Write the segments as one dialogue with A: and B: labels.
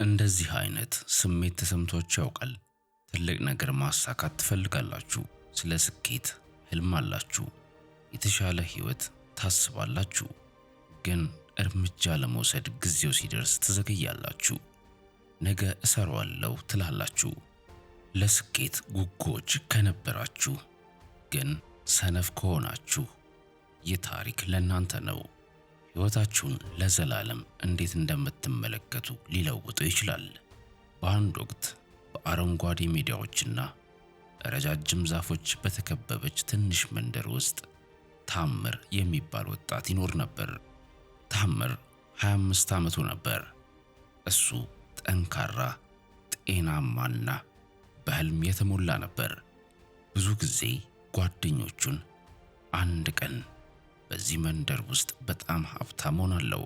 A: እንደዚህ አይነት ስሜት ተሰምቷችሁ ያውቃል? ትልቅ ነገር ማሳካት ትፈልጋላችሁ፣ ስለ ስኬት ህልም አላችሁ፣ የተሻለ ህይወት ታስባላችሁ። ግን እርምጃ ለመውሰድ ጊዜው ሲደርስ ትዘገያላችሁ። ነገ እሰራዋለሁ ትላላችሁ። ለስኬት ጉጉዎች ከነበራችሁ ግን ሰነፍ ከሆናችሁ ይህ ታሪክ ለእናንተ ነው። ሕይወታችሁን ለዘላለም እንዴት እንደምትመለከቱ ሊለውጡ ይችላል። በአንድ ወቅት በአረንጓዴ ሜዳዎችና ረጃጅም ዛፎች በተከበበች ትንሽ መንደር ውስጥ ታምር የሚባል ወጣት ይኖር ነበር። ታምር 25 ዓመቱ ነበር። እሱ ጠንካራ፣ ጤናማና በህልም የተሞላ ነበር። ብዙ ጊዜ ጓደኞቹን አንድ ቀን በዚህ መንደር ውስጥ በጣም ሀብታም ሆናለሁ፣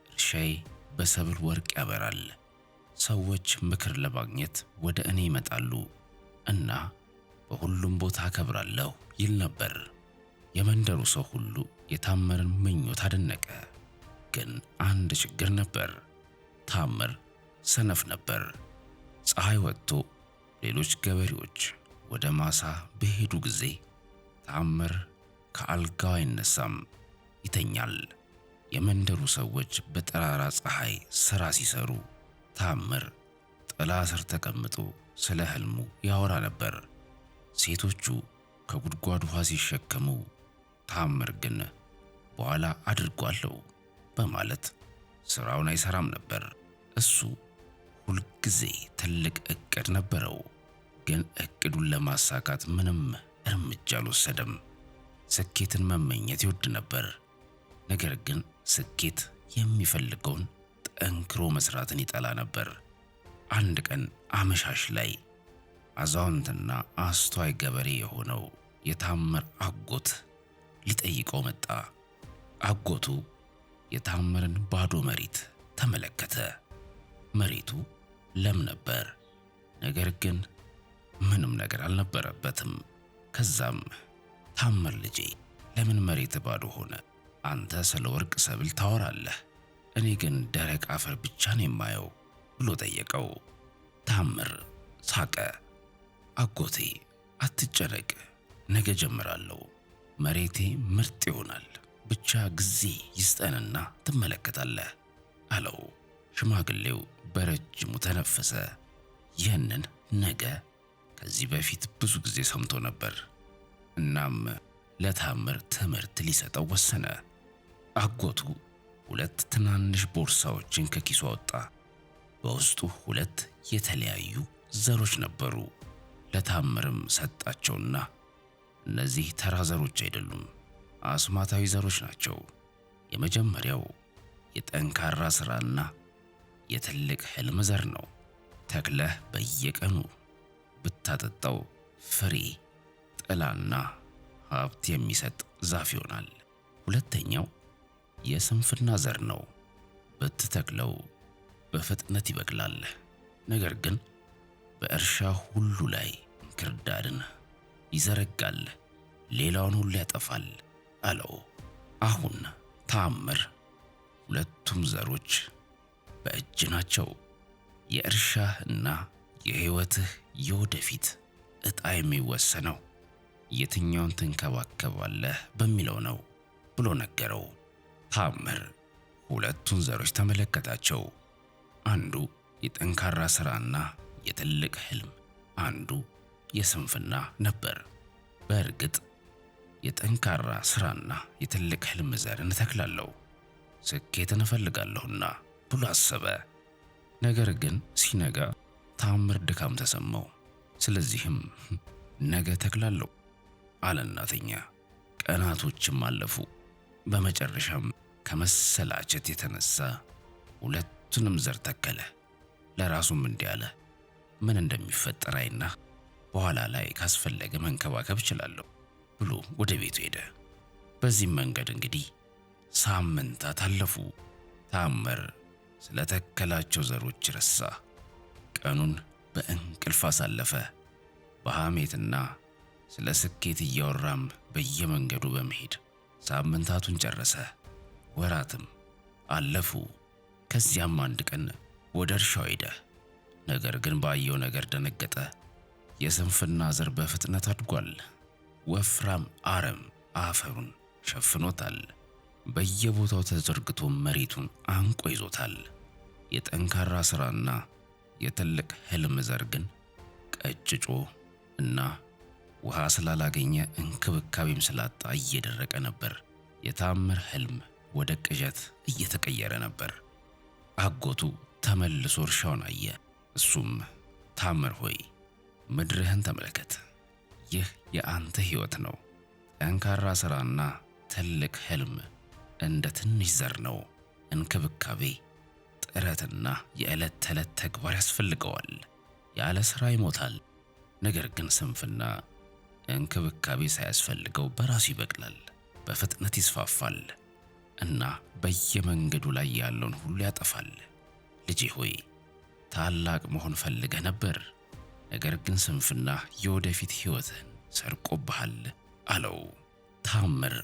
A: እርሻዬ በሰብል ወርቅ ያበራል፣ ሰዎች ምክር ለማግኘት ወደ እኔ ይመጣሉ እና በሁሉም ቦታ አከብራለሁ ይል ነበር። የመንደሩ ሰው ሁሉ የታምርን ምኞት አደነቀ። ግን አንድ ችግር ነበር። ታምር ሰነፍ ነበር። ፀሐይ ወጥቶ ሌሎች ገበሬዎች ወደ ማሳ በሄዱ ጊዜ ታምር ከአልጋው አይነሳም፣ ይተኛል። የመንደሩ ሰዎች በጠራራ ፀሐይ ሥራ ሲሰሩ ታምር ጥላ ስር ተቀምጦ ስለ ህልሙ ያወራ ነበር። ሴቶቹ ከጉድጓድ ውሃ ሲሸከሙ ታምር ግን በኋላ አድርጓለሁ በማለት ስራውን አይሰራም ነበር። እሱ ሁልጊዜ ትልቅ እቅድ ነበረው፣ ግን እቅዱን ለማሳካት ምንም እርምጃ አልወሰደም። ስኬትን መመኘት ይወድ ነበር፣ ነገር ግን ስኬት የሚፈልገውን ጠንክሮ መስራትን ይጠላ ነበር። አንድ ቀን አመሻሽ ላይ አዛውንትና አስተዋይ ገበሬ የሆነው የታምር አጎት ሊጠይቀው መጣ። አጎቱ የታምርን ባዶ መሬት ተመለከተ። መሬቱ ለም ነበር፣ ነገር ግን ምንም ነገር አልነበረበትም። ከዛም ታምር ልጄ፣ ለምን መሬት ባዶ ሆነ? አንተ ስለ ወርቅ ሰብል ታወራለህ፣ እኔ ግን ደረቅ አፈር ብቻ ነው የማየው ብሎ ጠየቀው። ታምር ሳቀ። አጎቴ አትጨነቅ፣ ነገ ጀምራለሁ፣ መሬቴ ምርጥ ይሆናል፣ ብቻ ጊዜ ይስጠንና ትመለከታለህ አለው። ሽማግሌው በረጅሙ ተነፈሰ። ይህንን ነገ ከዚህ በፊት ብዙ ጊዜ ሰምቶ ነበር። እናም ለታምር ትምህርት ሊሰጠው ወሰነ። አጎቱ ሁለት ትናንሽ ቦርሳዎችን ከኪሱ አወጣ። በውስጡ ሁለት የተለያዩ ዘሮች ነበሩ። ለታምርም ሰጣቸውና እነዚህ ተራ ዘሮች አይደሉም፣ አስማታዊ ዘሮች ናቸው። የመጀመሪያው የጠንካራ ሥራና የትልቅ ህልም ዘር ነው። ተክለህ በየቀኑ ብታጠጣው ፍሬ፣ ጥላና ሀብት የሚሰጥ ዛፍ ይሆናል። ሁለተኛው የስንፍና ዘር ነው። ብትተክለው በፍጥነት ይበቅላል፣ ነገር ግን በእርሻ ሁሉ ላይ እንክርዳድን ይዘረጋል፣ ሌላውን ሁሉ ያጠፋል አለው። አሁን ታምር ሁለቱም ዘሮች በእጅ ናቸው። የእርሻህ እና የህይወትህ የወደፊት ዕጣ የሚወሰነው የትኛውን ትንከባከባለህ በሚለው ነው ብሎ ነገረው። ታምር ሁለቱን ዘሮች ተመለከታቸው። አንዱ የጠንካራ ሥራና የትልቅ ህልም፣ አንዱ የስንፍና ነበር። በእርግጥ የጠንካራ ሥራና የትልቅ ህልም ዘርን እተክላለሁ፣ ስኬትን እፈልጋለሁና ብሎ አሰበ። ነገር ግን ሲነጋ ታምር ድካም ተሰማው። ስለዚህም ነገ ተክላለሁ አለና ተኛ። ቀናቶችም አለፉ። በመጨረሻም ከመሰላቸት የተነሳ ሁለቱንም ዘር ተከለ። ለራሱም እንዲህ አለ፣ ምን እንደሚፈጠር አይና በኋላ ላይ ካስፈለገ መንከባከብ እችላለሁ ብሎ ወደ ቤቱ ሄደ። በዚህም መንገድ እንግዲህ ሳምንታት አለፉ። ታምር ስለተከላቸው ዘሮች ረሳ። ቀኑን በእንቅልፍ አሳለፈ። በሐሜትና ስለ ስኬት እያወራም በየመንገዱ በመሄድ ሳምንታቱን ጨረሰ። ወራትም አለፉ። ከዚያም አንድ ቀን ወደ እርሻው ሄደ። ነገር ግን ባየው ነገር ደነገጠ። የስንፍና ዘር በፍጥነት አድጓል። ወፍራም አረም አፈሩን ሸፍኖታል። በየቦታው ተዘርግቶ መሬቱን አንቆ ይዞታል። የጠንካራ ሥራና የትልቅ ሕልም ዘር ግን ቀጭጮ እና ውሃ ስላላገኘ እንክብካቤም ስላጣ እየደረቀ ነበር። የታምር ሕልም ወደ ቅዠት እየተቀየረ ነበር። አጎቱ ተመልሶ እርሻውን አየ። እሱም ታምር ሆይ ምድርህን ተመልከት፣ ይህ የአንተ ሕይወት ነው። ጠንካራ ሥራና ትልቅ ሕልም እንደ ትንሽ ዘር ነው። እንክብካቤ፣ ጥረትና የዕለት ተዕለት ተግባር ያስፈልገዋል። ያለ ሥራ ይሞታል። ነገር ግን ስንፍና እንክብካቤ ሳያስፈልገው በራሱ ይበቅላል፣ በፍጥነት ይስፋፋል እና በየመንገዱ ላይ ያለውን ሁሉ ያጠፋል። ልጄ ሆይ ታላቅ መሆን ፈልገህ ነበር፣ ነገር ግን ስንፍና የወደፊት ሕይወትህን ሰርቆብሃል አለው። ታምር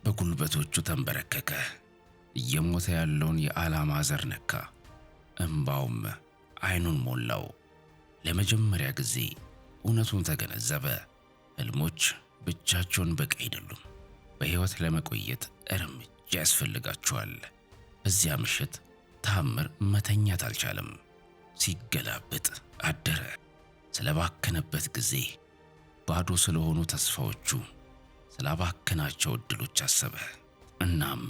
A: በጉልበቶቹ ተንበረከከ። እየሞተ ያለውን የዓላማ ዘር ነካ። እምባውም ዓይኑን ሞላው። ለመጀመሪያ ጊዜ እውነቱን ተገነዘበ። ሕልሞች ብቻቸውን በቂ አይደሉም። በሕይወት ለመቆየት እርምጃ ያስፈልጋቸዋል። በዚያ ምሽት ታምር መተኛት አልቻለም። ሲገላበጥ አደረ። ስለባከነበት ጊዜ፣ ባዶ ስለሆኑ ተስፋዎቹ፣ ስላባከናቸው ዕድሎች አሰበ። እናም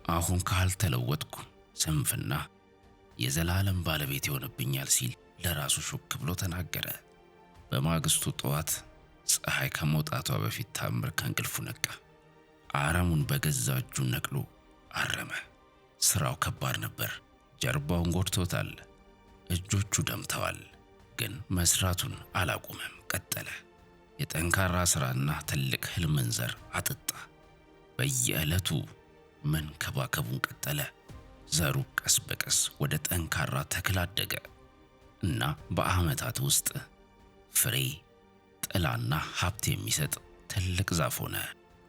A: አሁን ካልተለወጥኩ ስንፍና የዘላለም ባለቤት ይሆንብኛል ሲል ለራሱ ሹክ ብሎ ተናገረ። በማግስቱ ጠዋት ፀሐይ ከመውጣቷ በፊት ታምር ከእንቅልፉ ነቃ። አረሙን በገዛ እጁ ነቅሎ አረመ። ሥራው ከባድ ነበር። ጀርባውን ጎድቶታል። እጆቹ ደምተዋል። ግን መስራቱን አላቆመም፣ ቀጠለ። የጠንካራ ሥራና ትልቅ ሕልምን ዘር አጠጣ። በየዕለቱ መንከባከቡን ቀጠለ። ዘሩ ቀስ በቀስ ወደ ጠንካራ ተክል አደገ እና በዓመታት ውስጥ ፍሬ፣ ጥላና ሀብት የሚሰጥ ትልቅ ዛፍ ሆነ።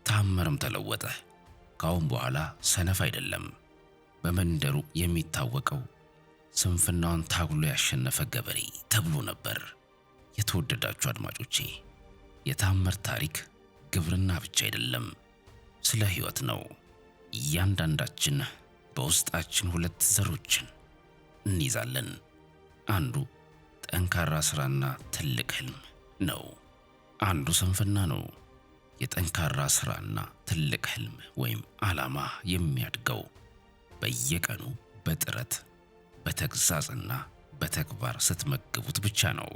A: ታምርም ተለወጠ። ካሁን በኋላ ሰነፍ አይደለም። በመንደሩ የሚታወቀው ስንፍናውን ታግሎ ያሸነፈ ገበሬ ተብሎ ነበር። የተወደዳችሁ አድማጮቼ፣ የታምር ታሪክ ግብርና ብቻ አይደለም፣ ስለ ሕይወት ነው። እያንዳንዳችን በውስጣችን ሁለት ዘሮችን እንይዛለን። አንዱ ጠንካራ ሥራና ትልቅ ሕልም ነው። አንዱ ስንፍና ነው። የጠንካራ ሥራና ትልቅ ሕልም ወይም ዓላማ የሚያድገው በየቀኑ በጥረት በተግሣጽና በተግባር ስትመግቡት ብቻ ነው።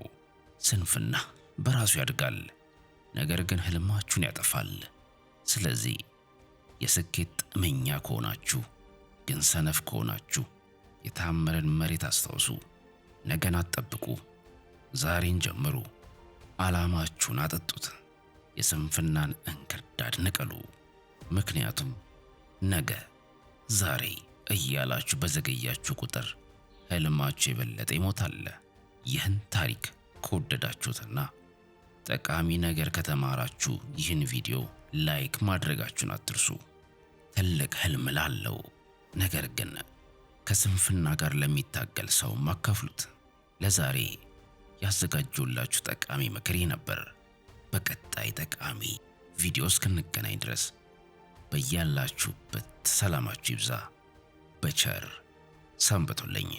A: ስንፍና በራሱ ያድጋል፣ ነገር ግን ሕልማችሁን ያጠፋል። ስለዚህ የስኬት ጥመኛ ከሆናችሁ ግን ሰነፍ ከሆናችሁ የታመረን መሬት አስታውሱ። ነገን አትጠብቁ፣ ዛሬን ጀምሩ። ዓላማችሁን አጠጡት። የስንፍናን እንክርዳድ ንቀሉ። ምክንያቱም ነገ ዛሬ እያላችሁ በዘገያችሁ ቁጥር ሕልማችሁ የበለጠ ይሞታል። ይህን ታሪክ ከወደዳችሁትና ጠቃሚ ነገር ከተማራችሁ ይህን ቪዲዮ ላይክ ማድረጋችሁን አትርሱ። ትልቅ ሕልም ላለው ነገር ግን ከስንፍና ጋር ለሚታገል ሰው አካፍሉት። ለዛሬ ያዘጋጀሁላችሁ ጠቃሚ ምክር ነበር። በቀጣይ ጠቃሚ ቪዲዮ እስክንገናኝ ድረስ በያላችሁበት ሰላማችሁ ይብዛ። በቸር ሰንብቱልኝ።